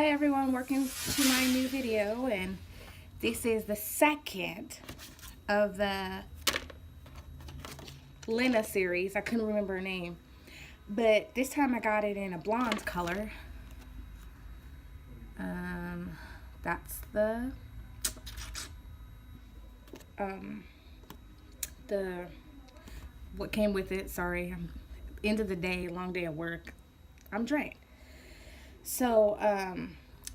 Hi everyone, welcome to my new video, and this is the second of the LYNA series. I couldn't remember her name, but this time I got it in a blonde color. That's the what came with it. Sorry, end of the day, long day at work. I'm drained. So,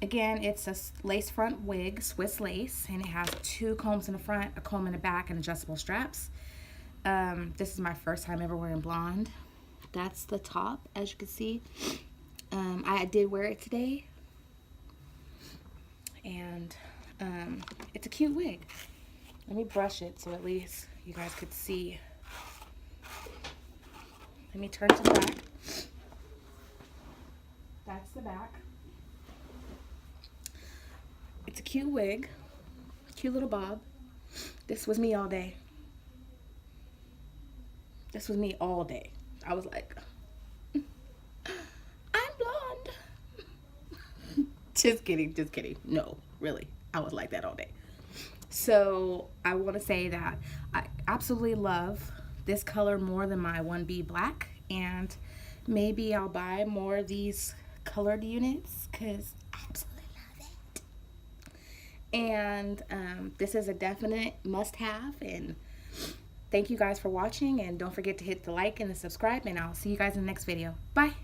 again, it's a lace front wig, Swiss lace, and it has 2 combs in the front, a comb in the back, and adjustable straps. This is my first time ever wearing blonde. That's the top, as you can see. I did wear it today, and it's a cute wig. Let me brush it so at least you guys could see. Let me turn to the back. That's the back. It's a cute wig. Cute little bob. This was me all day. This was me all day. I was like, I'm blonde. Just kidding, just kidding. No, really. I was like that all day. So I want to say that I absolutely love this color more than my 1B black. And maybe I'll buy more of these colored units because I absolutely love it. And this is a definite must-have. And thank you guys for watching, and don't forget to hit the like and the subscribe, and I'll see you guys in the next video. Bye.